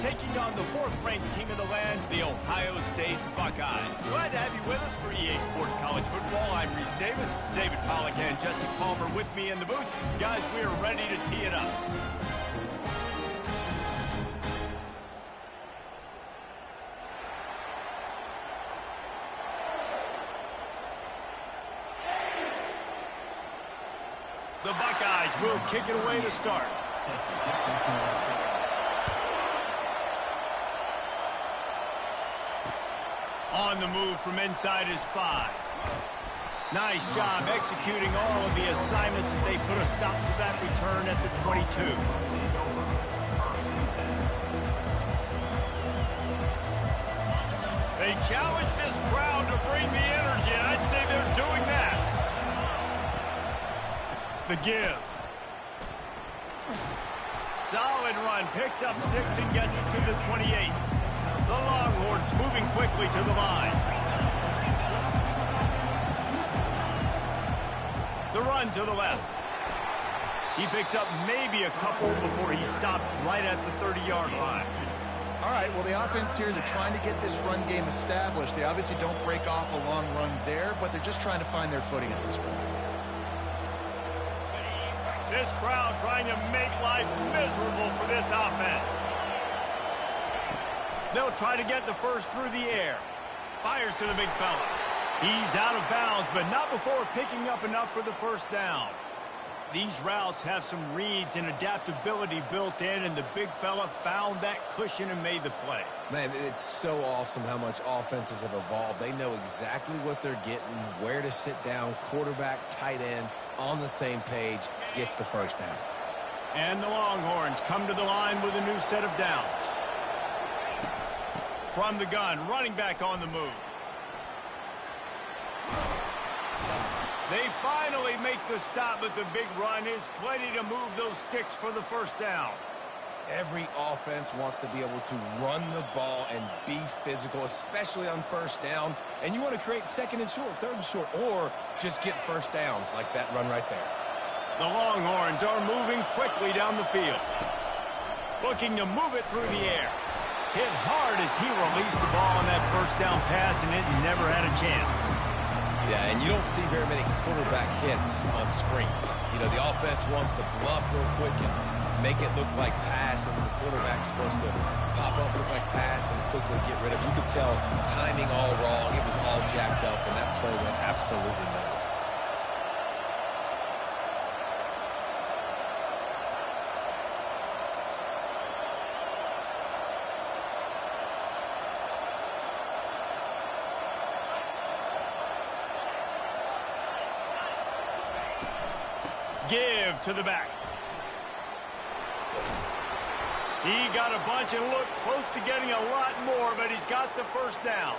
taking on the fourth-ranked team of the land, the Ohio State Buckeyes. Glad to have you with us for EA Sports College Football. I'm Reese Davis, David Pollack and Jesse Palmer with me in the booth. Guys, we are ready to tee it up. The Buckeyes will kick it away to start. On the move from inside his 5. Nice job executing all of the assignments as they put a stop to that return at the 22. They challenge this crowd to bring the energy, and I'd say they're doing that. The give. Solid run, picks up 6 and gets it to the 28. The Longhorns moving quickly to the line. The run to the left. He picks up maybe a couple before he stopped right at the 30-yard line. All right, well, the offense here, they're trying to get this run game established. They obviously don't break off a long run there, but they're just trying to find their footing at this point. This crowd trying to make life miserable for this offense. They'll try to get the first through the air. Fires to the big fella. He's out of bounds, but not before picking up enough for the first down. These routes have some reads and adaptability built in, and the big fella found that cushion and made the play. Man, it's so awesome how much offenses have evolved. They know exactly what they're getting, where to sit down, quarterback, tight end, on the same page, gets the first down. And the Longhorns come to the line with a new set of downs. From the gun, running back on the move. They finally make the stop, but the big run is plenty to move those sticks for the first down. Every offense wants to be able to run the ball and be physical, especially on first down. And you want to create second and short, third and short, or just get first downs like that run right there. The Longhorns are moving quickly down the field. Looking to move it through the air. Hit hard as he released the ball on that first down pass, and it never had a chance. Yeah, and you don't see very many quarterback hits on screens. You know, the offense wants to bluff real quick and make it look like pass, and then the quarterback's supposed to pop up, look like pass, and quickly get rid of it. You could tell timing all wrong. It was all jacked up, and that play went absolutely nowhere. Give to the back. He got a bunch and looked close to getting a lot more, but he's got the first down.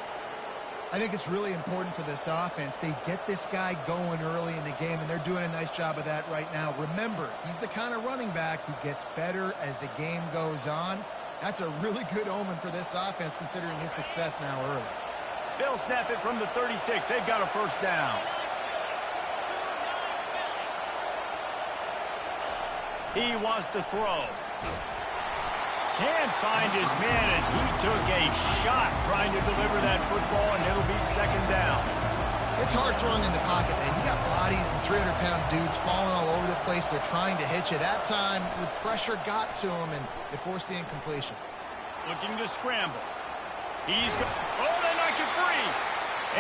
I think it's really important for this offense. They get this guy going early in the game, and they're doing a nice job of that right now. Remember, he's the kind of running back who gets better as the game goes on. That's a really good omen for this offense, considering his success now early. They'll snap it from the 36. They've got a first down. He wants to throw. Can't find his man as he took a shot trying to deliver that football, and it'll be second down. It's hard throwing in the pocket, man. You got bodies and 300-pound dudes falling all over the place. They're trying to hit you. That time, the pressure got to him, and it forced the incompletion. Looking to scramble. Oh, they knock it free.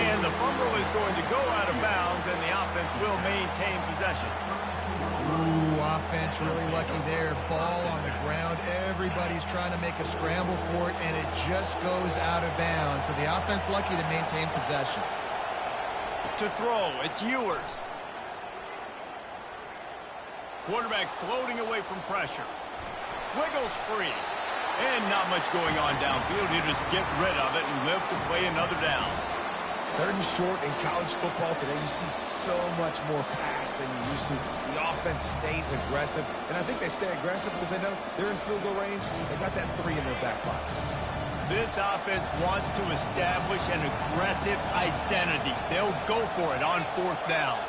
And the fumble is going to go out of bounds, and the offense will maintain possession. Ooh, offense really lucky there. Ball on the ground. Everybody's trying to make a scramble for it, and it just goes out of bounds. So the offense lucky to maintain possession. To throw, it's Ewers. Quarterback floating away from pressure. Wiggles free. And not much going on downfield. He'll just get rid of it and live to play another down. Third and short in college football today, you see so much more pass than you used to. The offense stays aggressive, and I think they stay aggressive because they know they're in field goal range. They got that 3 in their back pocket. This offense wants to establish an aggressive identity. They'll go for it on fourth down.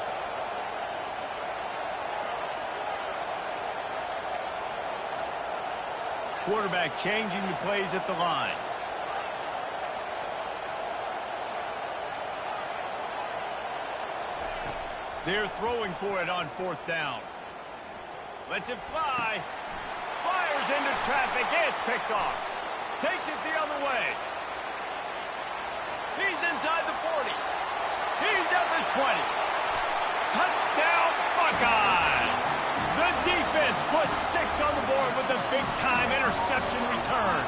Quarterback changing the plays at the line. They're throwing for it on 4th down. Lets it fly. Fires into traffic. It's picked off. Takes it the other way. He's inside the 40. He's at the 20. Touchdown, Buckeyes! The defense puts 6 on the board with a big-time interception return.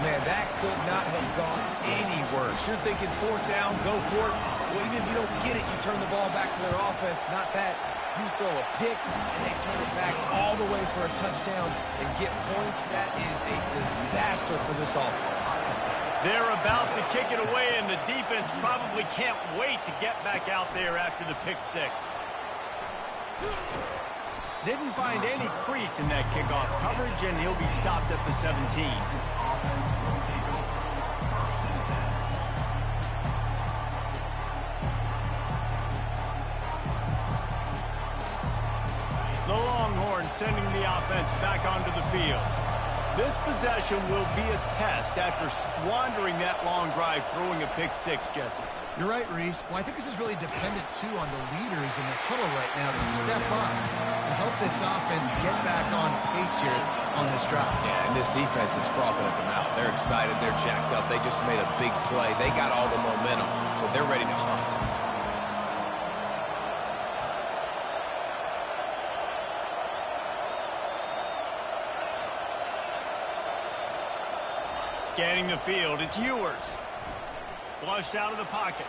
Man, that could not have gone any worse. You're thinking 4th down, go for it. Well, even if you don't get it, you turn the ball back to their offense. Not that. You throw a pick, and they turn it back all the way for a touchdown and get points. That is a disaster for this offense. They're about to kick it away, and the defense probably can't wait to get back out there after the pick 6. Didn't find any crease in that kickoff coverage, and he'll be stopped at the 17. The Longhorns sending the offense back onto the field. This possession will be a test after squandering that long drive throwing a pick 6, Jesse. You're right, Reese. Well, I think this is really dependent, too, on the leaders in this huddle right now to step up and help this offense get back on pace here on this drive. Yeah, and this defense is frothing at the mouth. They're excited. They're jacked up. They just made a big play. They got all the momentum, so they're ready to hunt. Scanning the field, it's Ewers. Flushed out of the pocket.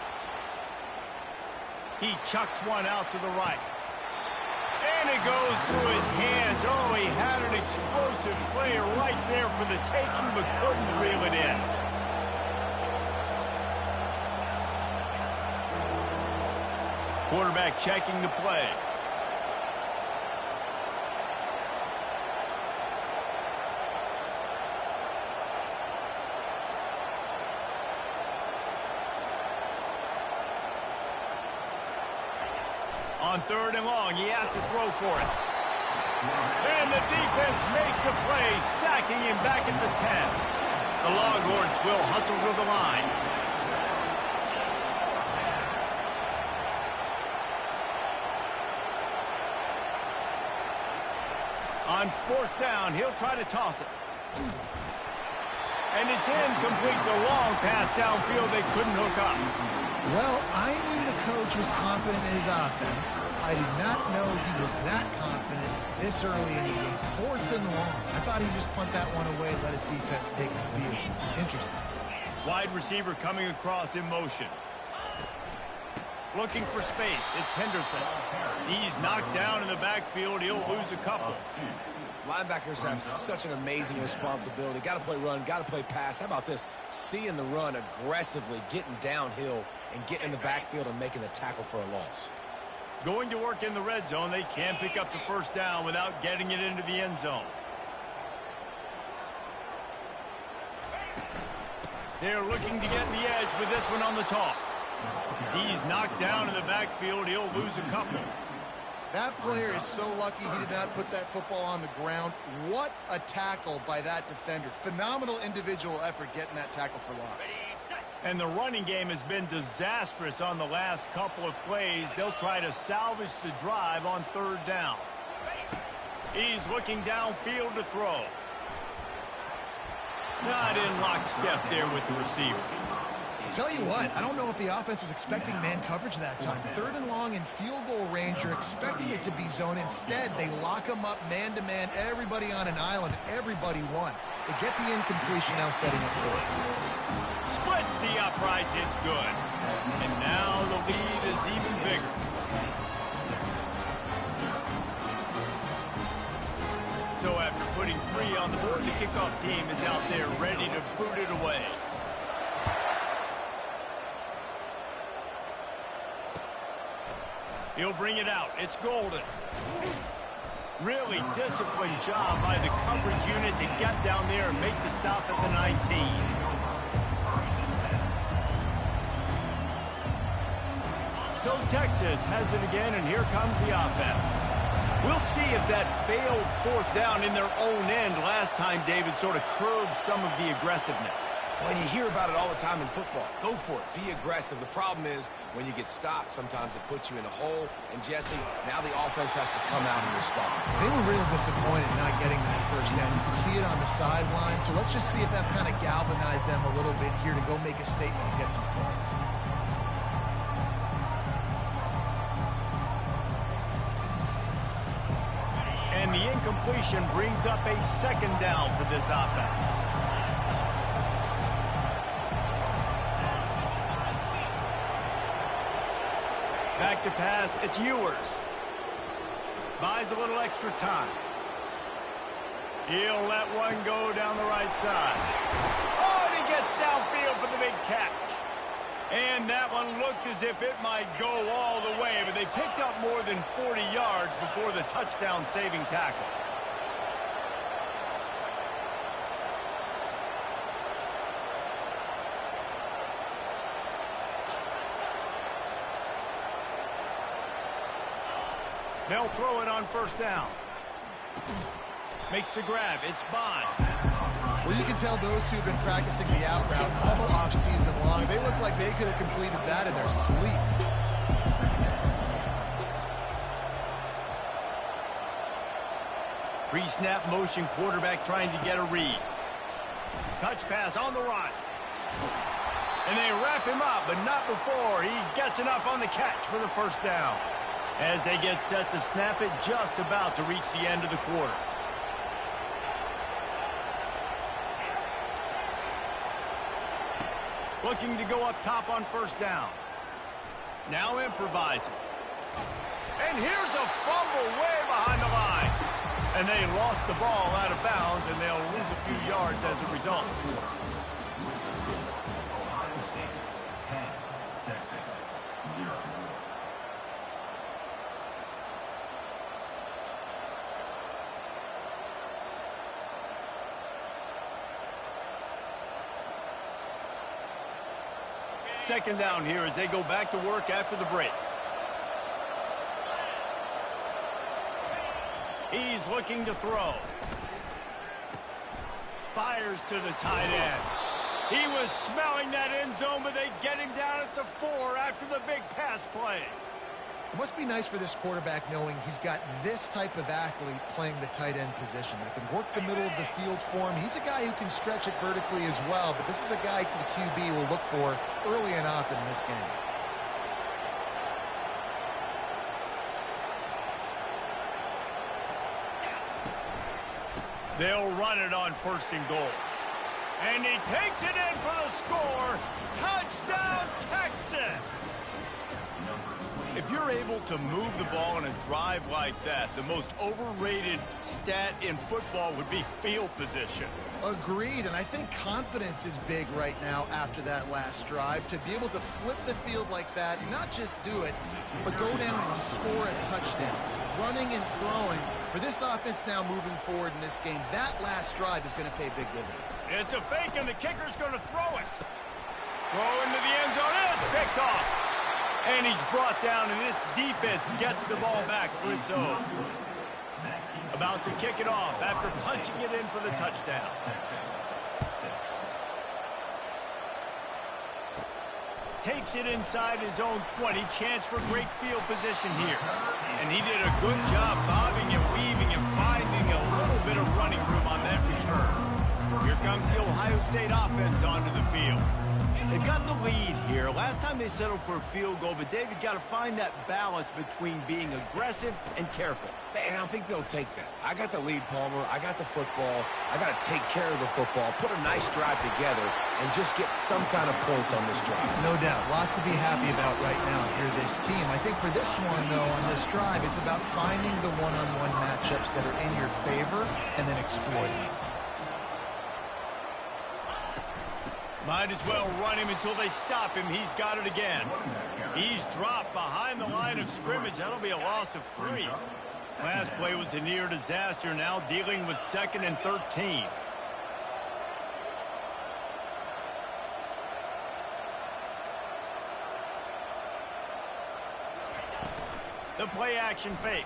He chucks one out to the right. And it goes through his hands. Oh, he had an explosive player right there for the taking, but couldn't reel it in. Quarterback checking the play. On 3rd and long, he has to throw for it. And the defense makes a play, sacking him back at the 10. The Longhorns will hustle to the line. On 4th down, he'll try to toss it. And it's incomplete. The long pass downfield, they couldn't hook up. Well, I knew the coach was confident in his offense. I did not know he was that confident this early in the game. 4th and long. I thought he'd just punt that one away and let his defense take the field. Interesting. Wide receiver coming across in motion. Looking for space. It's Henderson. He's knocked down in the backfield. He'll lose a couple. Linebackers have such an amazing responsibility. Got to play run, got to play pass. How about this? Seeing the run aggressively, getting downhill, and getting in the backfield and making the tackle for a loss. Going to work in the red zone. They can pick up the 1st down without getting it into the end zone. They're looking to get the edge with this one on the toss. He's knocked down in the backfield. He'll lose a couple. That player is so lucky he did not put that football on the ground. What a tackle by that defender. Phenomenal individual effort getting that tackle for loss. And the running game has been disastrous on the last couple of plays. They'll try to salvage the drive on 3rd down. He's looking downfield to throw. Not in lockstep there with the receiver. Tell you what, I don't know if the offense was expecting man coverage that time. 3rd and long in field goal range, you're expecting it to be zone. Instead, they lock them up man-to-man, everybody on an island, everybody won. They get the incompletion, now setting up for it. Splits the uprights, it's good. And now the lead is even bigger. So after putting 3 on the board, the kickoff team is out there ready to boot it away. He'll bring it out. It's Golden. Really disciplined job by the coverage unit to get down there and make the stop at the 19. So Texas has it again, and here comes the offense. We'll see if that failed fourth down in their own end last time, David, sort of curbed some of the aggressiveness. Well, you hear about it all the time in football. Go for it. Be aggressive. The problem is when you get stopped, sometimes it puts you in a hole. And, Jesse, now the offense has to come out and respond. They were real disappointed not getting that first down. You can see it on the sideline. So let's just see if that's kind of galvanized them a little bit here to go make a statement and get some points. And the incompletion brings up a second down for this offense. Back to pass, it's Ewers. Buys a little extra time. He'll let one go down the right side. Oh, and he gets downfield for the big catch. And that one looked as if it might go all the way, but they picked up more than 40 yards before the touchdown-saving tackle. They'll throw it on first down. Makes the grab. It's Bond. Well, you can tell those two have been practicing the out route all off-season long. They look like they could have completed that in their sleep. Pre-snap motion quarterback trying to get a read. Touch pass on the run. And they wrap him up, but not before he gets enough on the catch for the first down. As they get set to snap it, just about to reach the end of the quarter. Looking to go up top on first down. Now improvising. And here's a fumble way behind the line. And they lost the ball out of bounds, and they'll lose a few yards as a result. Ohio State 10, Texas 0. Second down here as they go back to work after the break. He's looking to throw. Fires to the tight end. He was smelling that end zone, but they get him down at the 4 after the big pass play. It must be nice for this quarterback knowing he's got this type of athlete playing the tight end position that can work the middle of the field for him. He's a guy who can stretch it vertically as well, but this is a guy the QB will look for early and often in this game. They'll run it on first and goal. And he takes it in for the score. Touchdown, Texas! If you're able to move the ball in a drive like that, the most overrated stat in football would be field position. Agreed, and I think confidence is big right now after that last drive. To be able to flip the field like that, not just do it, but go down and score a touchdown. Running and throwing. For this offense now moving forward in this game, that last drive is going to pay big dividends. It's a fake, and the kicker's going to throw it. Throw into the end zone, and it's picked off. And he's brought down, and this defense gets the ball back for its own. About to kick it off after punching it in for the touchdown. Takes it inside his own 20. Chance for great field position here. And he did a good job bobbing and weaving and finding a little bit of running room on that return. Here comes the Ohio State offense onto the field. They've got the lead here. Last time they settled for a field goal, but David got to find that balance between being aggressive and careful. And I think they'll take that. I got the lead, Palmer. I got the football. I got to take care of the football, put a nice drive together, and just get some kind of points on this drive. No doubt. Lots to be happy about right now if you're this team. I think for this one, though, on this drive, it's about finding the one-on-one matchups that are in your favor and then exploiting them. Might as well run him until they stop him. He's got it again. He's dropped behind the line of scrimmage. That'll be a loss of 3. Last play was a near disaster. Now dealing with 2nd and 13. The play action fake.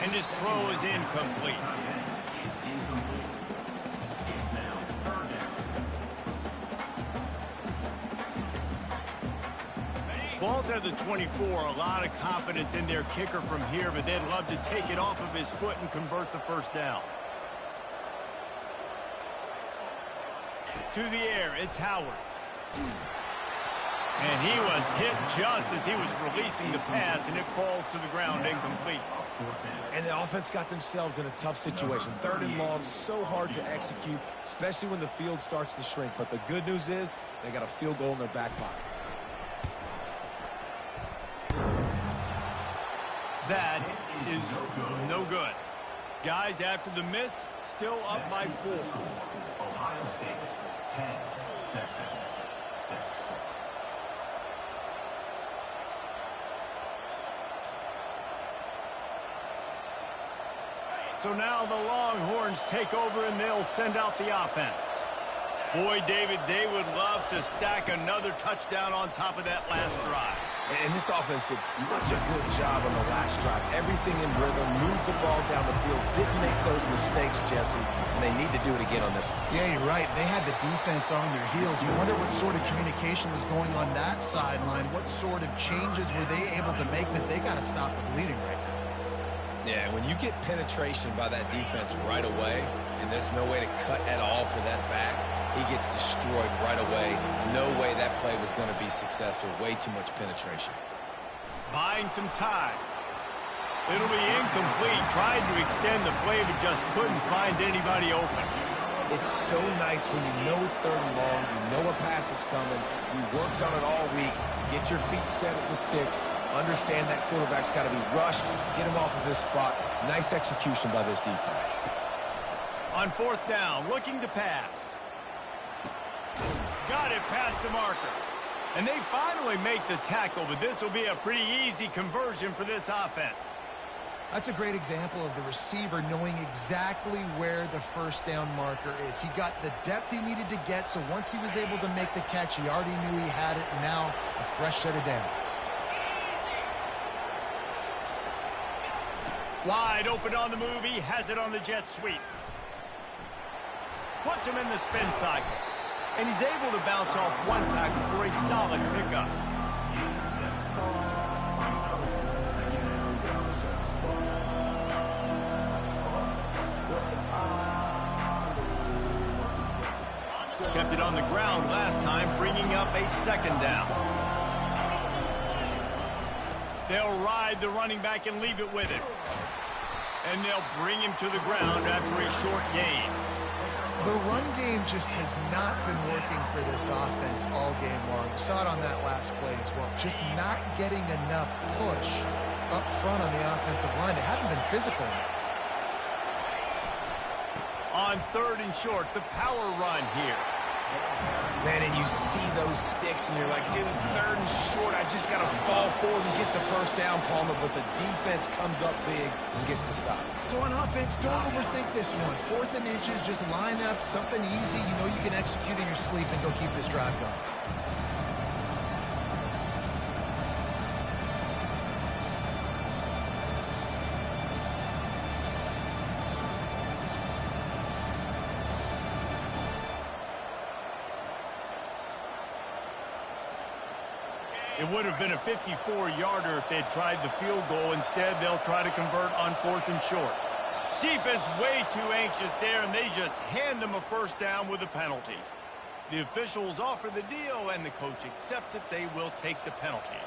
And his throw is incomplete. Ball's at the 24, a lot of confidence in their kicker from here, but they'd love to take it off of his foot and convert the first down. To the air, it's Howard. And he was hit just as he was releasing the pass, and it falls to the ground incomplete. And the offense got themselves in a tough situation. 3rd and long, so hard to execute, especially when the field starts to shrink. But the good news is they got a field goal in their back pocket. That is no good. Guys, after the miss, still up by 4. Ohio State 10, Texas 6. So now the Longhorns take over and they'll send out the offense. Boy, David, they would love to stack another touchdown on top of that last drive. And this offense did such a good job on the last drive. Everything in rhythm, moved the ball down the field, didn't make those mistakes, Jesse, and they need to do it again on this one. Yeah, you're right. They had the defense on their heels. You wonder what sort of communication was going on that sideline. What sort of changes were they able to make, because they got to stop the bleeding right now. Yeah, when you get penetration by that defense right away, and there's no way to cut at all for that back, he gets destroyed right away. No way that play was going to be successful. Way too much penetration. Buying some time. It'll be incomplete. Tried to extend the play, but just couldn't find anybody open. It's so nice when you know it's 3rd and long, you know a pass is coming, you worked on it all week, you get your feet set at the sticks, understand that quarterback's got to be rushed, get him off of his spot. Nice execution by this defense. On 4th down, looking to pass. Got it past the marker. And they finally make the tackle, but this will be a pretty easy conversion for this offense. That's a great example of the receiver knowing exactly where the first down marker is. He got the depth he needed to get, so once he was able to make the catch, he already knew he had it, and now a fresh set of downs. Wide open on the move, he has it on the jet sweep. Puts him in the spin cycle. And he's able to bounce off one tackle for a solid pickup. Kept it on the ground last time, bringing up a 2nd down. They'll ride the running back and leave it with him. And they'll bring him to the ground after a short gain. The run game just has not been working for this offense all game long. We saw it on that last play as well. Just not getting enough push up front on the offensive line. They haven't been physical enough. On 3rd and short, the power run here. Man, and you see those sticks, and you're like, dude, 3rd and short, I just got to fall forward and get the first down, Palmer, but the defense comes up big and gets the stop. So on offense, don't overthink this one. 4th and inches, just line up something easy you know you can execute in your sleep and go keep this drive going. It would have been a 54-yarder if they'd tried the field goal. Instead, they'll try to convert on 4th and short. Defense way too anxious there, and they just hand them a first down with a penalty. The officials offer the deal, and the coach accepts it. They will take the penalty.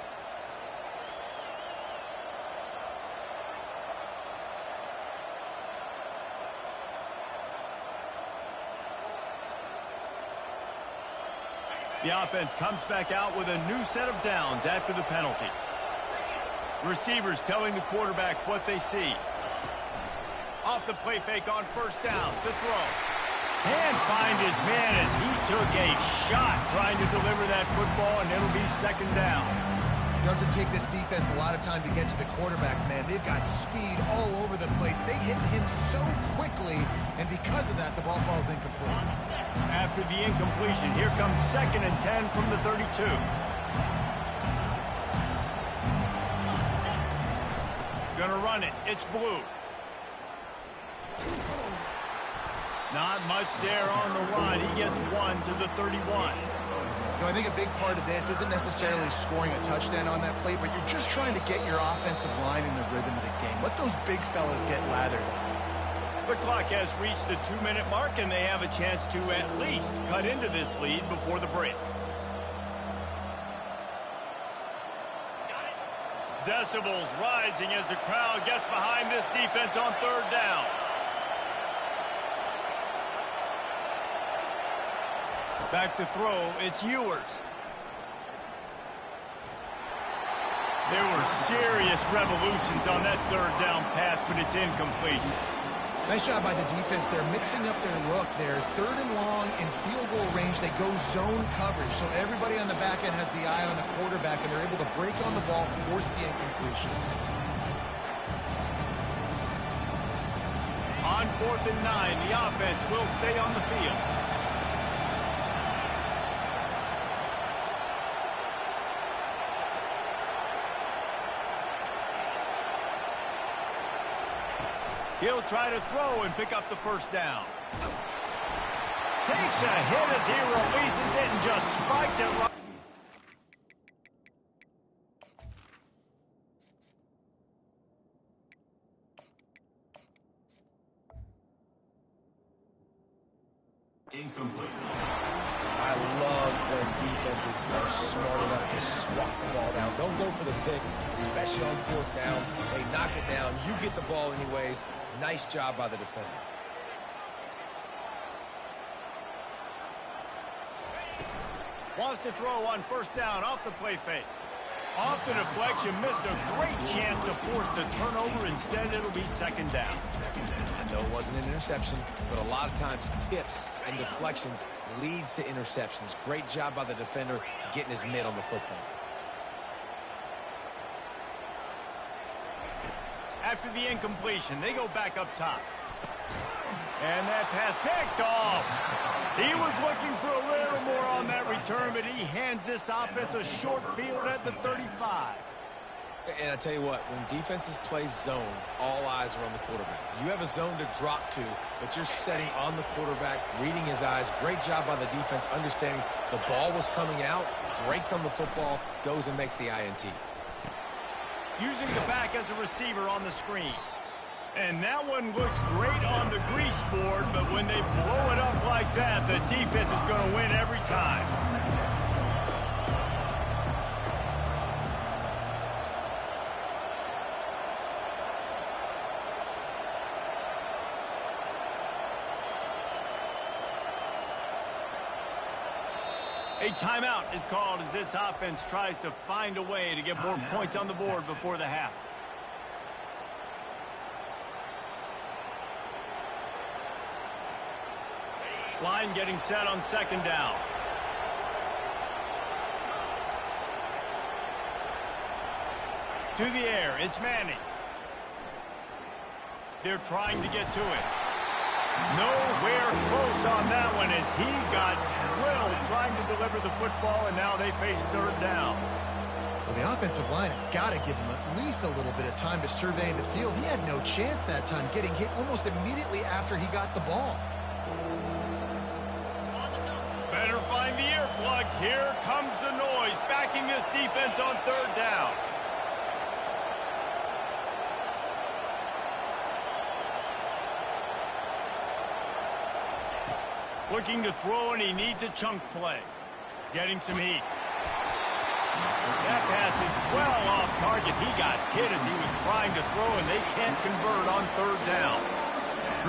The offense comes back out with a new set of downs after the penalty. Receivers telling the quarterback what they see. Off the play fake on 1st down, the throw. Can't find his man as he took a shot trying to deliver that football, and it'll be 2nd down. Doesn't take this defense a lot of time to get to the quarterback, man. They've got speed all over the place. They hit him so quickly, and because of that, the ball falls incomplete. After the incompletion, here comes 2nd and 10 from the 32. Gonna run it. It's Blue. Not much there on the run. He gets 1 to the 31. I think a big part of this isn't necessarily scoring a touchdown on that play, but you're just trying to get your offensive line in the rhythm of the game. Let those big fellas get lathered up. The clock has reached the 2-minute mark, and they have a chance to at least cut into this lead before the break. Decibels rising as the crowd gets behind this defense on 3rd down. Back to throw, it's Ewers. There were serious revolutions on that 3rd down pass, but it's incomplete. Nice job by the defense. They're mixing up their look. They're 3rd and long in field goal range. They go zone coverage, so everybody on the back end has the eye on the quarterback, and they're able to break on the ball, force the incompletion. On 4th and 9, the offense will stay on the field. He'll try to throw and pick up the 1st down. Takes a hit as he releases it and just spiked it right. Incomplete. I love when defenses are smart enough to swat the ball down. Don't go for the pick, especially on 4th down. They knock it down. You get the ball anyways. Nice job by the defender. Wants to throw on 1st down off the play fake. Off the deflection, missed a great chance to force the turnover. Instead, it'll be 2nd down. I know it wasn't an interception, but a lot of times tips and deflections leads to interceptions. Great job by the defender getting his mitt on the football. After the incompletion, they go back up top. And that pass picked off. He was looking for a little more on that return, but he hands this offense a short field at the 35. And I tell you what, when defenses play zone, all eyes are on the quarterback. You have a zone to drop to, but you're setting on the quarterback, reading his eyes. Great job by the defense, understanding the ball was coming out, breaks on the football, goes and makes the INT. Using the back as a receiver on the screen. And that one looked great on the grease board, but when they blow it up like that, the defense is going to win every time. A timeout is called as this offense tries to find a way to get more points on the board before the half. Line getting set on 2nd down. To the air, it's Manning. They're trying to get to it. Nowhere close on that one as he got drilled trying to deliver the football, and now they face 3rd down. Well, the offensive line has got to give him at least a little bit of time to survey the field. He had no chance that time, getting hit almost immediately after he got the ball. Better find the earplugs. Here comes the noise, backing this defense on 3rd down. Looking to throw, and he needs a chunk play. Getting some heat. That pass is well off target. He got hit as he was trying to throw, and they can't convert on 3rd down.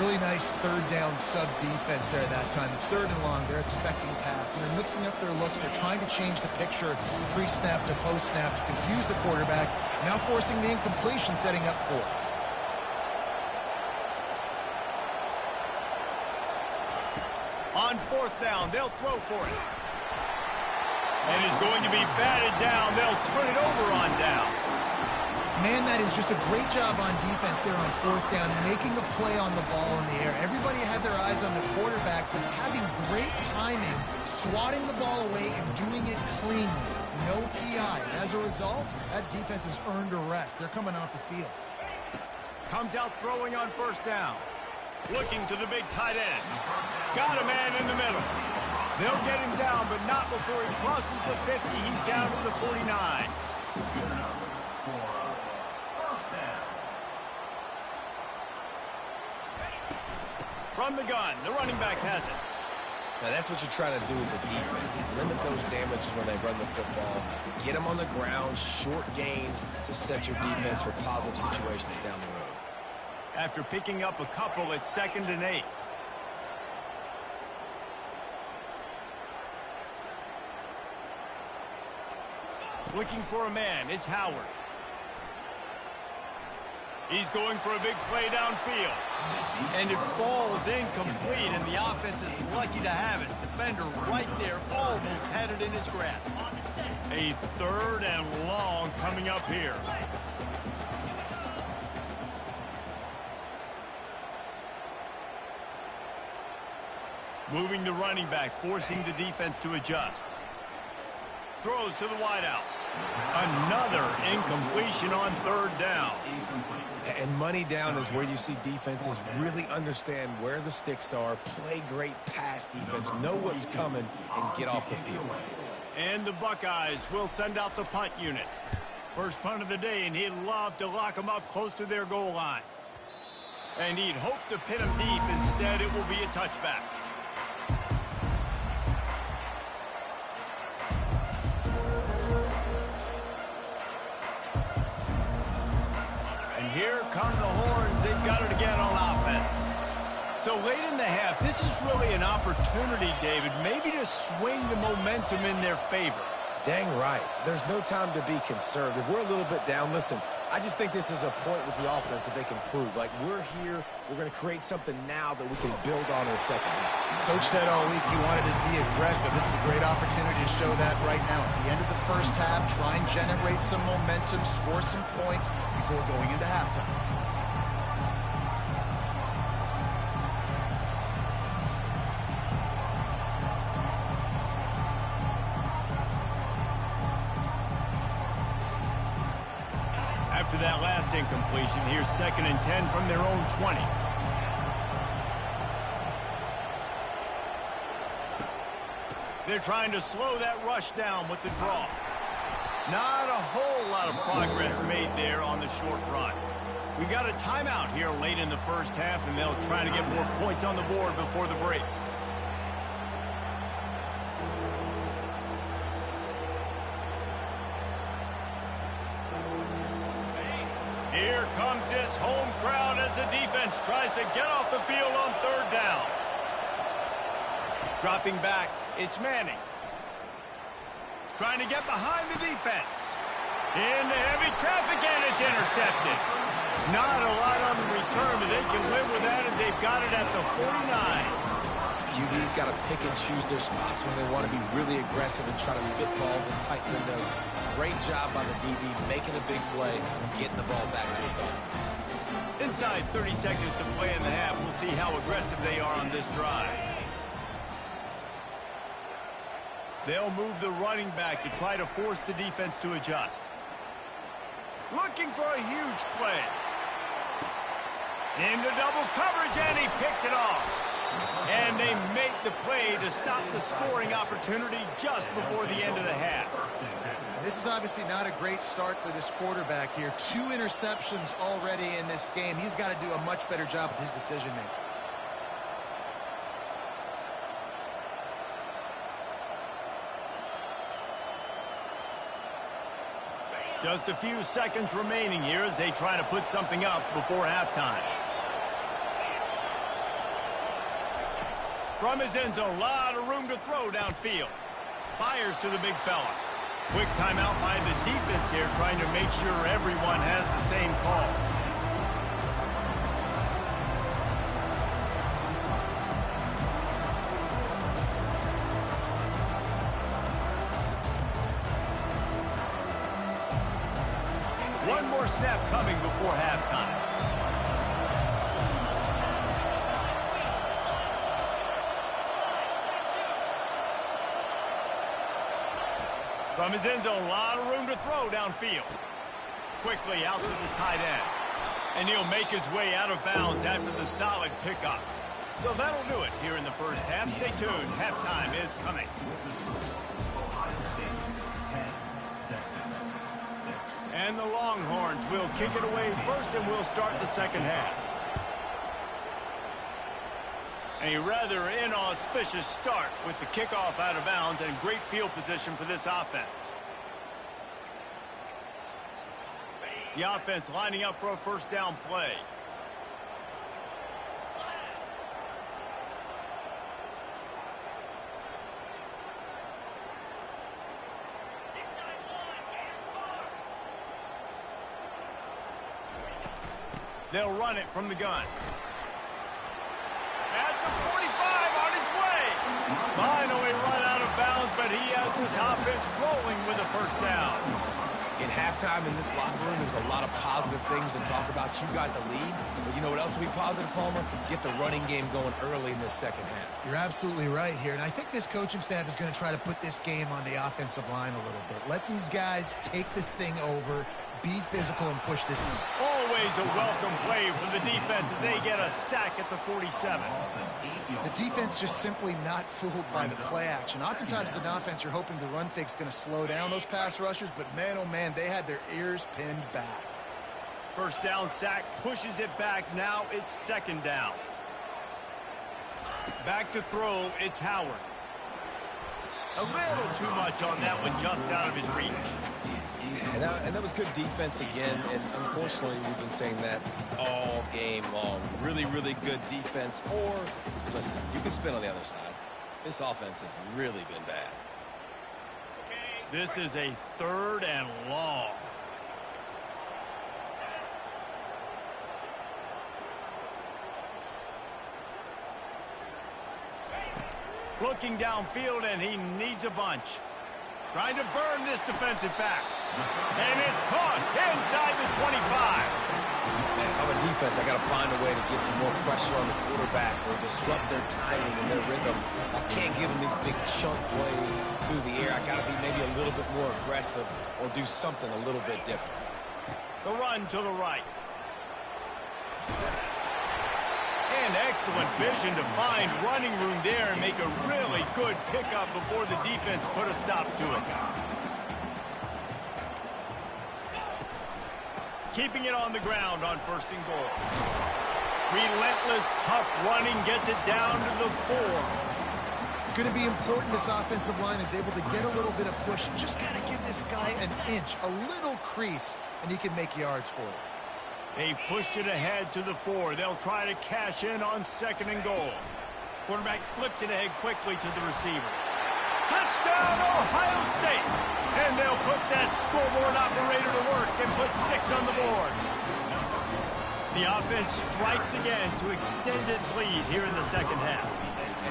Really nice 3rd down sub defense there that time. It's 3rd and long. They're expecting pass, and they're mixing up their looks. They're trying to change the picture pre-snap to post-snap to confuse the quarterback. Now forcing the incompletion, setting up 4th. On 4th down, they'll throw for it. And is going to be batted down. They'll turn it over on downs. Man, that is just a great job on defense there on 4th down, making a play on the ball in the air. Everybody had their eyes on the quarterback, but having great timing, swatting the ball away and doing it cleanly. No PI. And as a result, that defense has earned a rest. They're coming off the field. Comes out throwing on 1st down. Looking to the big tight end. Got a man in the middle. They'll get him down, but not before he crosses the 50. He's down to the 49. From the gun, the running back has it. Now, that's what you're trying to do as a defense. Limit those damages when they run the football. Get them on the ground, short gains to set your defense for positive situations down the road. After picking up a couple, it's 2nd and 8. Looking for a man, it's Howard. He's going for a big play downfield. And it falls incomplete, and the offense is lucky to have it. Defender right there almost had it in his grasp. A 3rd and long coming up here. Moving the running back, forcing the defense to adjust. Throws to the wideout. Another incompletion on 3rd down. And money down is where you see defenses really understand where the sticks are, play great pass defense, know what's coming, and get off the field. And the Buckeyes will send out the punt unit. First punt of the day, and he'd love to lock them up close to their goal line. And he'd hope to pin them deep. Instead, it will be a touchback. Here come the horns. They've got it again on offense. So late in the half, this is really an opportunity, David, maybe to swing the momentum in their favor. Dang right. There's no time to be conservative. We're a little bit down. Listen, I just think this is a point with the offense that they can prove. Like, we're here. We're going to create something now that we can build on in the second half. Coach said all week he wanted to be aggressive. This is a great opportunity to show that right now. At the end of the first half, try and generate some momentum, score some points before going into halftime. After that last incompletion, here's 2nd and 10 from their own 20. They're trying to slow that rush down with the draw. Not a whole lot of progress made there on the short run. We got a timeout here late in the first half, and they'll try to get more points on the board before the break. Here comes this home crowd as the defense tries to get off the field on 3rd down. Dropping back, it's Manning. Trying to get behind the defense. Into heavy traffic, and it's intercepted. Not a lot on the return, but they can live with that as they've got it at the 49. QB's got to pick and choose their spots when they want to be really aggressive and try to fit balls in tight windows. Great job by the DB making a big play, getting the ball back to its offense. Inside 30 seconds to play in the half. We'll see how aggressive they are on this drive. They'll move the running back to try to force the defense to adjust. Looking for a huge play. Into double coverage, and he picked it off. And they make the play to stop the scoring opportunity just before the end of the half. This is obviously not a great start for this quarterback here. 2 interceptions already in this game. He's got to do a much better job with his decision-making. Just a few seconds remaining here as they try to put something up before halftime. From his end zone, a lot of room to throw downfield. Fires to the big fella. Quick timeout by the defense here, trying to make sure everyone has the same call. One more snap coming before halftime. From his end zone, a lot of room to throw downfield. Quickly out to the tight end. And he'll make his way out of bounds after the solid pickup. So that'll do it here in the first half. Stay tuned. Halftime is coming. Ohio State 10, Texas 6. And the Longhorns will kick it away first, and we'll start the second half. A rather inauspicious start with the kickoff out of bounds and great field position for this offense. The offense lining up for a first down play. They'll run it from the gun. At the 45 on his way. Finally run out of bounds, but he has his offense rolling with a first down. In halftime in this locker room, there's a lot of positive things to talk about. You got the lead, but you know what else will be positive, Palmer? Get the running game going early in this second half. You're absolutely right here, and I think this coaching staff is going to try to put this game on the offensive line a little bit. Let these guys take this thing over, be physical, and push this thing. Always a welcome play for the defense as they get a sack at the 47. The defense just simply not fooled by the play action. Oftentimes as an offense, you're hoping the run fake's going to slow down those pass rushers, but man, oh man, they had their ears pinned back. First down sack pushes it back. Now it's second down. Back to throw, it's Howard. A little too much on that one, just out of his reach. And that was good defense again, and unfortunately we've been saying that all game long. Really, really good defense, or, listen, you can spin on the other side. This offense has really been bad. This is a third and long. Looking downfield, and he needs a bunch. Trying to burn this defensive back. And it's caught inside the 25. Man, if I'm a defense, I got to find a way to get some more pressure on the quarterback or disrupt their timing and their rhythm. I can't give them these big chunk plays through the air. I got to be maybe a little bit more aggressive or do something a little bit different. The run to the right. And excellent vision to find running room there and make a really good pickup before the defense put a stop to it. Keeping it on the ground on first and goal. Relentless, tough running gets it down to the 4. It's going to be important this offensive line is able to get a little bit of push. Just got to give this guy an inch, a little crease, and he can make yards for it. They've pushed it ahead to the 4. They'll try to cash in on second and goal. Quarterback flips it ahead quickly to the receiver. Touchdown, Ohio State! And they'll put that scoreboard operator to work and put 6 on the board. The offense strikes again to extend its lead here in the second half.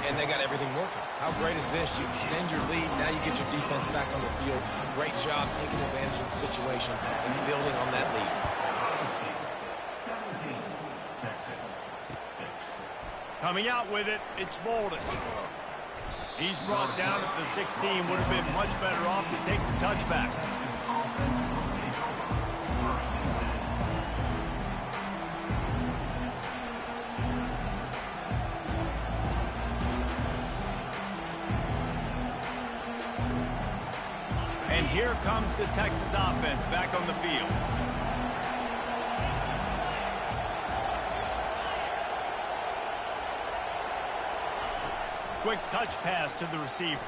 And they got everything working. How great is this? You extend your lead, now you get your defense back on the field. Great job taking advantage of the situation and building on that lead. Coming out with it, it's Bolden. He's brought down at the 16. Would have been much better off to take the touchback. And here comes the Texas offense back on the field. Quick touch pass to the receiver.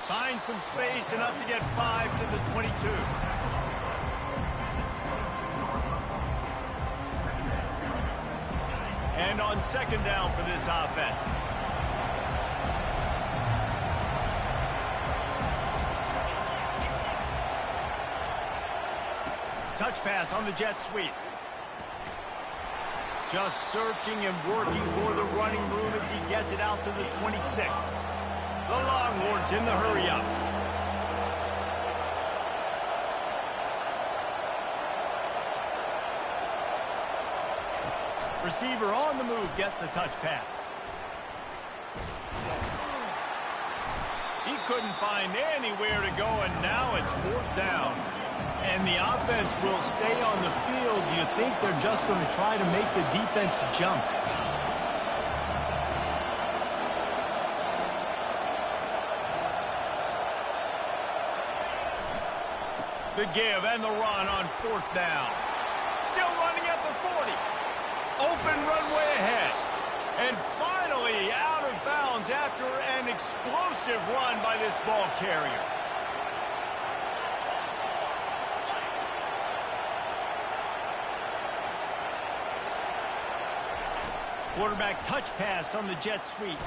Finds some space, enough to get 5 to the 22. And on second down for this offense. Touch pass on the jet sweep. Just searching and working for the running room as he gets it out to the 26. The Longhorns in the hurry-up. Receiver on the move gets the touch pass. He couldn't find anywhere to go, and now it's fourth down. And the offense will stay on the field. Do you think they're just going to try to make the defense jump? The give and the run on 4th down. Still running at the 40. Open runway ahead. And finally out of bounds after an explosive run by this ball carrier. Quarterback touch pass on the jet sweep.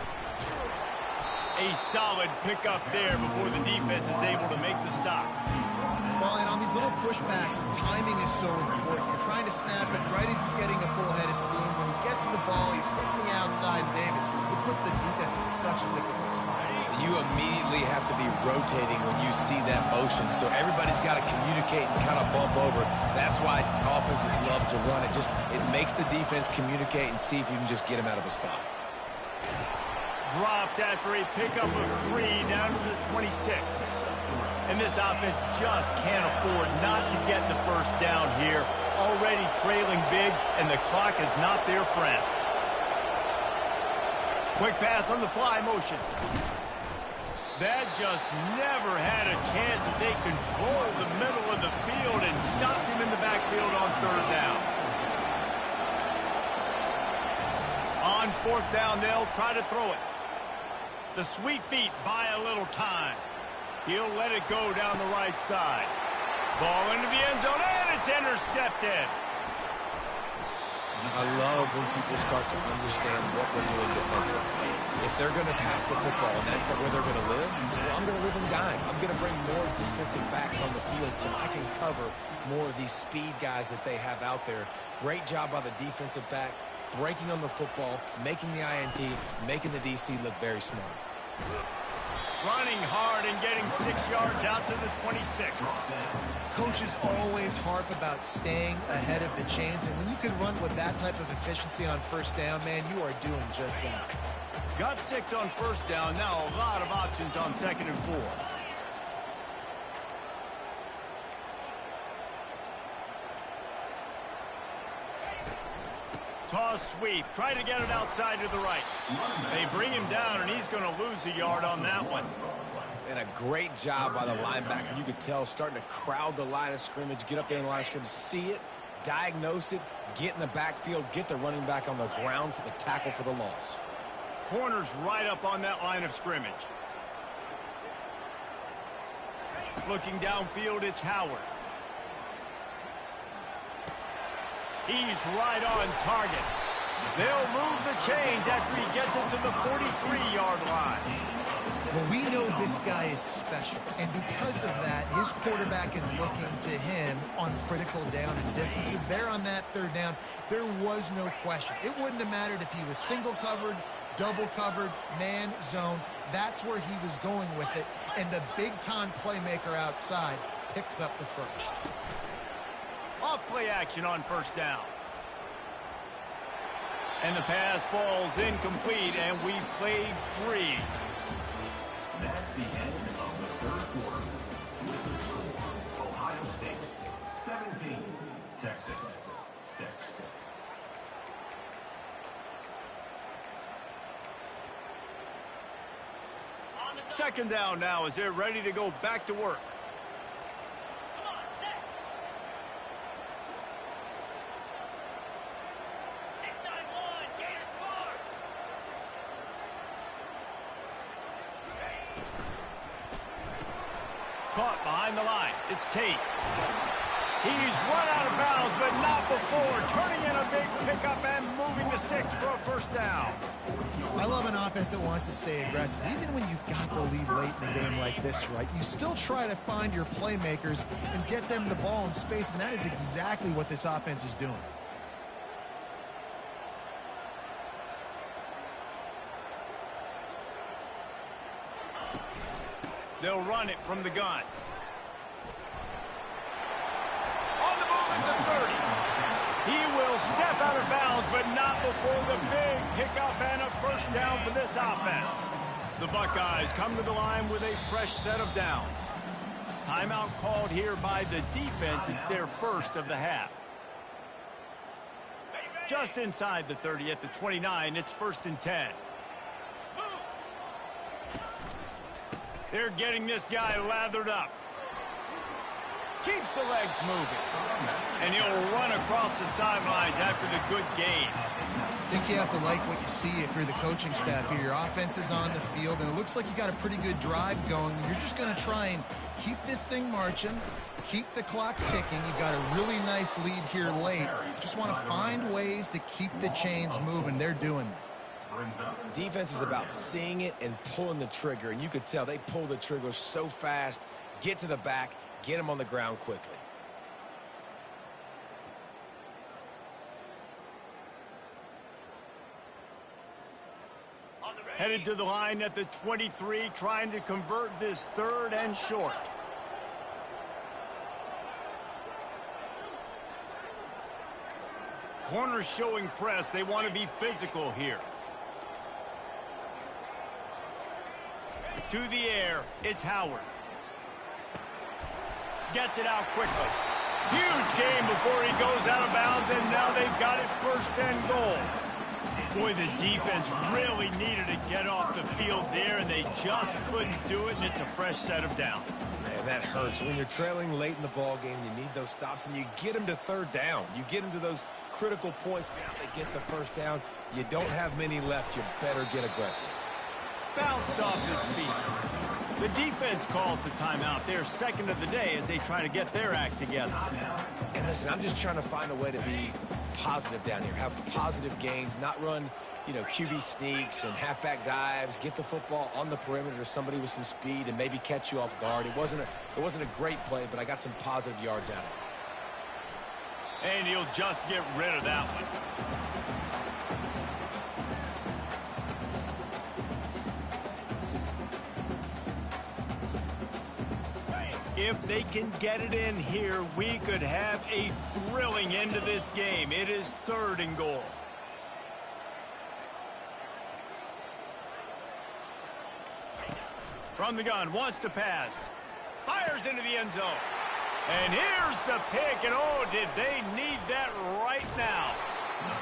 A solid pickup there before the defense is able to make the stop. Well, and on these little push passes, timing is so important. You're trying to snap it right as he's getting a full head of steam. When he gets the ball, he's hitting the outside, David. It puts the defense in such a difficult spot. You immediately have to be rotating when you see that motion, so everybody's got to communicate and kind of bump over. That's why offenses love to run it. It makes the defense communicate and see if you can just get him out of a spot. Dropped after a pickup of 3 down to the 26. And this offense just can't afford not to get the first down here. Already trailing big, and the clock is not their friend. Quick pass on the fly motion. That just never had a chance as they controlled the middle of the field and stopped him in the backfield on 3rd down. On 4th down, they'll try to throw it. The sweet feet buy a little time. He'll let it go down the right side. Ball into the end zone, and it's intercepted. I love when people start to understand what we're doing defensively. If they're going to pass the football and that's where they're going to live, well, I'm going to live in dime. I'm going to bring more defensive backs on the field so I can cover more of these speed guys that they have out there. Great job by the defensive back, breaking on the football, making the INT, making the DC look very smart. Running hard and getting 6 yards out to the 26. Coaches always harp about staying ahead of the chains, and when you can run with that type of efficiency on 1st down, man, you are doing just that. Got 6 on 1st down. Now a lot of options on 2nd and 4. Toss sweep. Try to get it outside to the right. They bring him down, and he's going to lose a yard on that one. And a great job by the linebacker. You could tell starting to crowd the line of scrimmage, get up there in the line of scrimmage, see it, diagnose it, get in the backfield, get the running back on the ground for the tackle for the loss. Corner's right up on that line of scrimmage. Looking downfield, it's Howard. He's right on target. They'll move the chains after he gets it to the 43-yard line. Well, we know this guy is special, and because of that, his quarterback is looking to him on critical down and distances. There on that 3rd down, there was no question. It wouldn't have mattered if he was single covered, double covered, man, zone. That's where he was going with it, and the big-time playmaker outside picks up the first. Off play action on 1st down. And the pass falls incomplete, and we've played 3. That's the end of the 3rd quarter. With the score, Ohio State 17, Texas 6. Second down now as they're ready to go back to work. Caught behind the line. It's Tate. He's run out of bounds, but not before. Turning in a big pickup and moving the sticks for a 1st down. I love an offense that wants to stay aggressive. Even when you've got the lead late in a game like this, right, you still try to find your playmakers and get them the ball in space, and that is exactly what this offense is doing. They'll run it from the gun. On the move at the 30. He will step out of bounds, but not before the big pickup and a 1st down for this offense. The Buckeyes come to the line with a fresh set of downs. Timeout called here by the defense. It's their first of the half. Just inside the 30 at the 29, it's 1st and 10. They're getting this guy lathered up. Keeps the legs moving. And he'll run across the sidelines after the good gain. I think you have to like what you see if you're the coaching staff here. Your offense is on the field, and it looks like you got a pretty good drive going. You're just going to try and keep this thing marching, keep the clock ticking. You got a really nice lead here late. Just want to find ways to keep the chains moving. They're doing that. Defense is about seeing it and pulling the trigger, and you could tell they pull the trigger so fast, get to the back, get him on the ground quickly. Headed to the line at the 23, trying to convert this 3rd and short. Corners showing press. They want to be physical here. To the air, it's Howard. Gets it out quickly. Huge game before he goes out of bounds, and now they've got it 1st and goal. Boy, the defense really needed to get off the field there, and they just couldn't do it, and it's a fresh set of downs. Man, that hurts. When you're trailing late in the ball game, you need those stops, and you get them to 3rd down. You get them to those critical points. Now they get the 1st down. You don't have many left. You better get aggressive. Bounced off his feet. The defense calls the timeout. They're 2nd of the day as they try to get their act together. And listen, I'm just trying to find a way to be positive down here, have positive gains, not run, QB sneaks and halfback dives, get the football on the perimeter to somebody with some speed and maybe catch you off guard. It wasn't a great play, but I got some positive yards out of it. And he'll just get rid of that one. If they can get it in here, we could have a thrilling end to this game. It is 3rd and goal. From the gun, wants to pass. Fires into the end zone. And here's the pick, and oh, did they need that right now.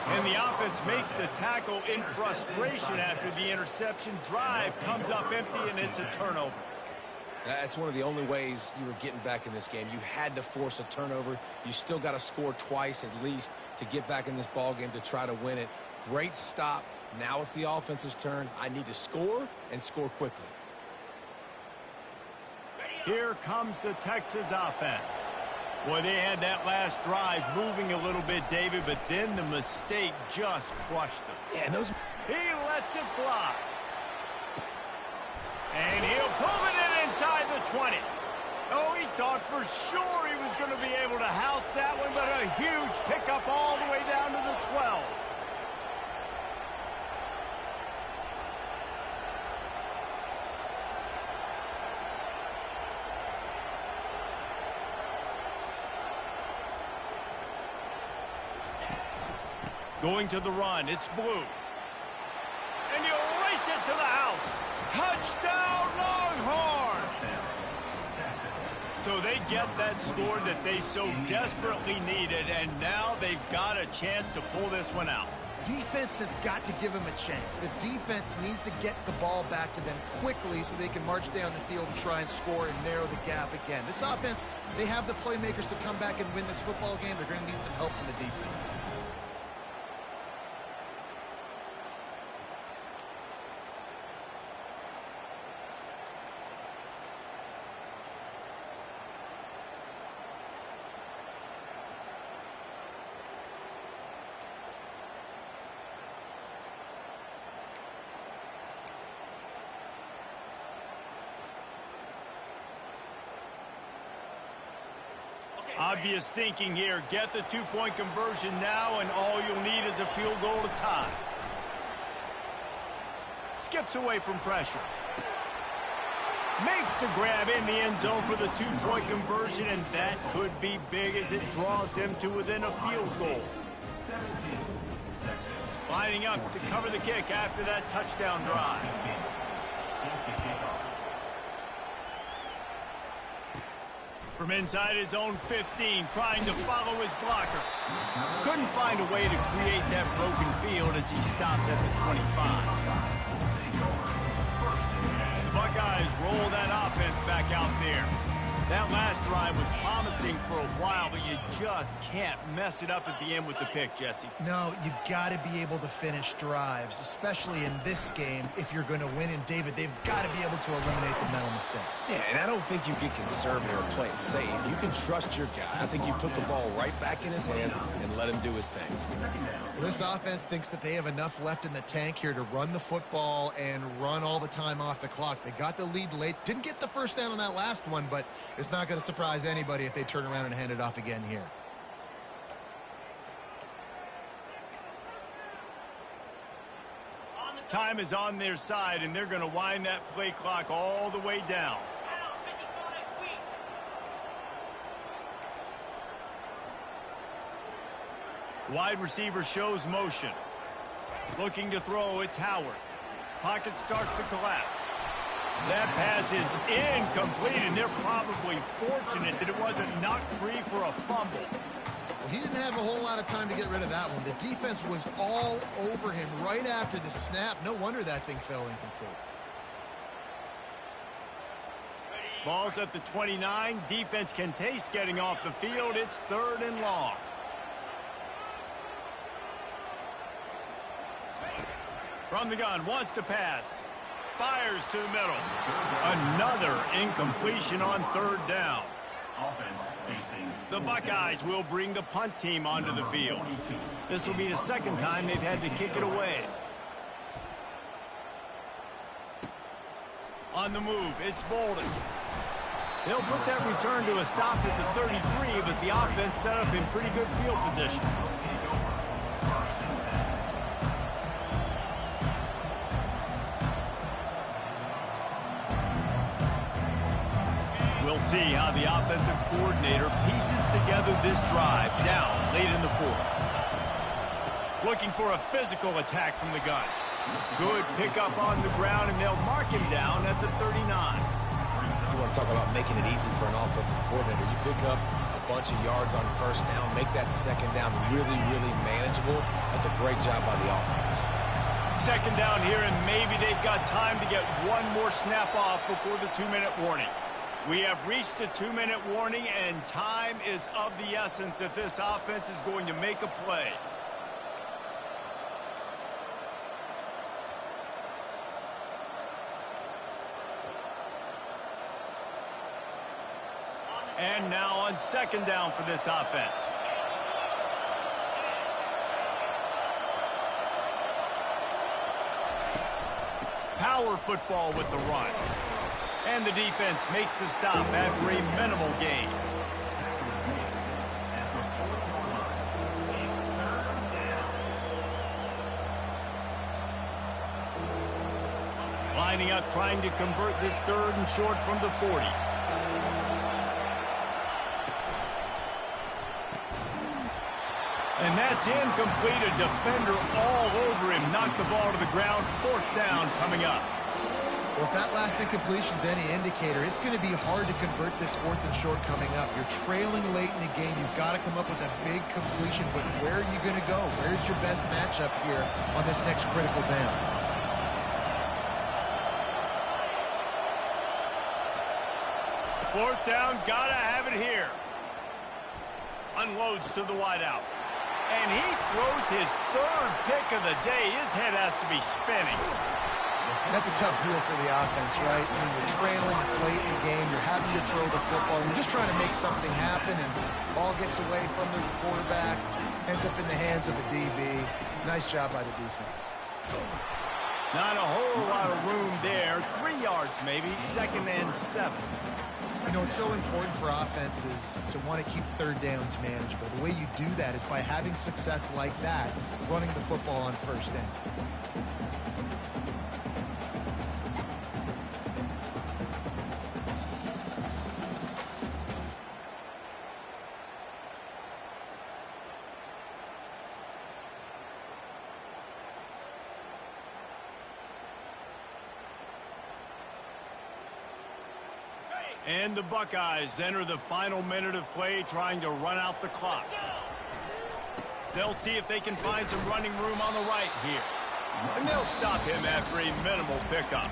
And the offense makes the tackle in frustration after the interception. Drive comes up empty, and it's a turnover. That's one of the only ways you were getting back in this game. You had to force a turnover. You still got to score twice at least to get back in this ball game to try to win it. Great stop. Now it's the offense's turn. I need to score and score quickly. Here comes the Texas offense. Boy, they had that last drive moving a little bit, David, but then the mistake just crushed them. Yeah, and those... He lets it fly. And he'll pull it in inside the 20. Oh, he thought for sure he was going to be able to house that one, but a huge pickup all the way down to the 12. Going to the run, it's Blue. And he'll race it to the house. Touchdown, Longhorns! So they get that score that they so desperately needed, and now they've got a chance to pull this one out. Defense has got to give them a chance. The defense needs to get the ball back to them quickly so they can march down the field and try and score and narrow the gap again. This offense, they have the playmakers to come back and win this football game. They're going to need some help from the defense. Obvious thinking here. Get the two-point conversion now, and all you'll need is a field goal to tie. Skips away from pressure. Makes the grab in the end zone for the two-point conversion, and that could be big as it draws him to within a field goal. Lining up to cover the kick after that touchdown drive. From inside his own 15, trying to follow his blockers. Couldn't find a way to create that broken field as he stopped at the 25. The Buckeyes roll that offense back out there. That last drive was promising for a while, but you just can't mess it up at the end with the pick, Jesse. No, you got to be able to finish drives, especially in this game. If you're going to win, and David, they've got to be able to eliminate the mental mistakes. Yeah, and I don't think you get conservative or play it safe. You can trust your guy. I think you put the ball right back in his hands and let him do his thing. This offense thinks that they have enough left in the tank here to run the football and run all the time off the clock. They got the lead late. Didn't get the first down on that last one, but it's not going to surprise anybody if they turn around and hand it off again here. Time is on their side, and they're going to wind that play clock all the way down. Wide receiver shows motion. Looking to throw, it's Howard. Pocket starts to collapse. That pass is incomplete, and they're probably fortunate that it wasn't knocked free for a fumble. Well, he didn't have a whole lot of time to get rid of that one. The defense was all over him right after the snap. No wonder that thing fell incomplete. Ball's at the 29. Defense can taste getting off the field. It's 3rd and long. From the gun, wants to pass. Fires to the middle. Another incompletion on 3rd down. The Buckeyes will bring the punt team onto the field. This will be the 2nd time they've had to kick it away. On the move, it's Bolden. They'll put that return to a stop at the 33, but the offense set up in pretty good field position. We'll see how the offensive coordinator pieces together this drive down late in the 4th. Looking for a physical attack from the gun. Good pickup on the ground, and they'll mark him down at the 39. You want to talk about making it easy for an offensive coordinator. You pick up a bunch of yards on 1st down, make that 2nd down really, really manageable. That's a great job by the offense. 2nd down here, and maybe they've got time to get one more snap off before the 2-minute warning. We have reached the 2-minute warning, and time is of the essence if this offense is going to make a play. And now on 2nd down for this offense. Power football with the run. And the defense makes the stop after a minimal gain. Lining up, trying to convert this 3rd and short from the 40. And that's incomplete. A defender all over him. Knocked the ball to the ground. 4th down coming up. Well, if that last incompletion's any indicator, it's going to be hard to convert this 4th and short coming up. You're trailing late in the game. You've got to come up with a big completion, but where are you going to go? Where's your best matchup here on this next critical down? Fourth down, gotta have it here. Unloads to the wideout. And he throws his 3rd pick of the day. His head has to be spinning. That's a tough deal for the offense, right? I mean, you're trailing, it's late in the game, you're having to throw the football, you're just trying to make something happen, and ball gets away from the quarterback, ends up in the hands of a DB. Nice job by the defense. Not a whole lot of room there. 3 yards maybe, 2nd and 7. You know, it's so important for offenses to want to keep 3rd downs manageable. The way you do that is by having success like that, running the football on 1st down. And the Buckeyes enter the final minute of play trying to run out the clock. They'll see if they can find some running room on the right here. And they'll stop him after a minimal pickup.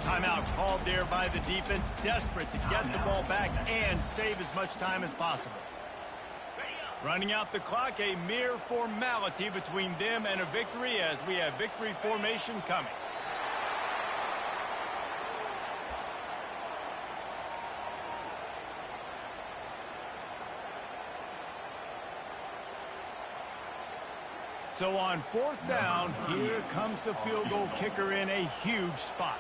Timeout called there by the defense, desperate to get the ball back and save as much time as possible. Running out the clock, a mere formality between them and a victory as we have victory formation coming. So on 4th down, here comes the field goal kicker in a huge spot.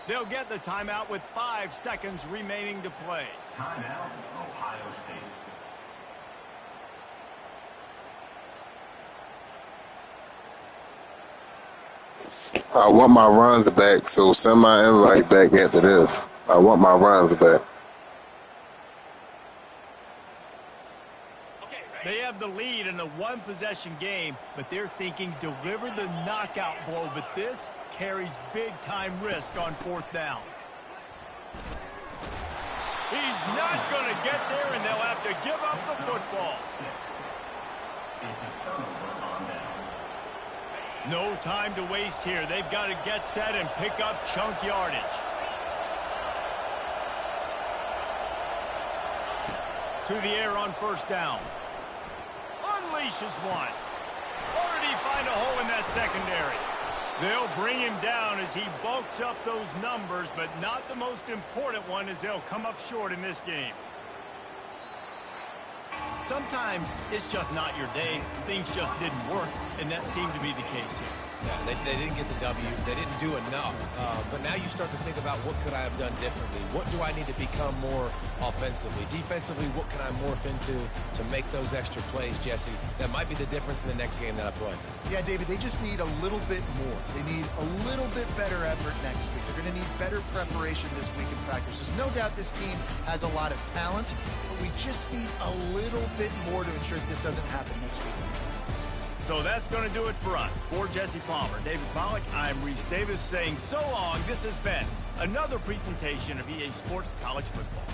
They'll get the timeout with 5 seconds remaining to play. Timeout, Ohio State. I want my runs back, so send my invite back after this. I want my runs back. They have the lead in a one-possession game, but they're thinking deliver the knockout blow, but this carries big-time risk on 4th down. He's not going to get there, and they'll have to give up the football. It's a turnover on down. No time to waste here. They've got to get set and pick up chunk yardage. To the air on 1st down. Unleashes one. Or did he find a hole in that secondary? They'll bring him down as he bulks up those numbers, but not the most important one as they'll come up short in this game. Sometimes it's just not your day. Things just didn't work, and that seemed to be the case here. Yeah, they didn't get the W. They didn't do enough. But now you start to think about what could I have done differently? What do I need to become more offensively? Defensively, what can I morph into to make those extra plays, Jesse? That might be the difference in the next game that I play. Yeah, David, they just need a little bit more. They need a little bit better effort next week. They're going to need better preparation this week in practice. There's no doubt this team has a lot of talent, but we just need a little bit more to ensure that this doesn't happen next week. So that's going to do it for us. For Jesse Palmer, David Pollack, I'm Reese Davis saying so long. This has been another presentation of EA Sports College Football.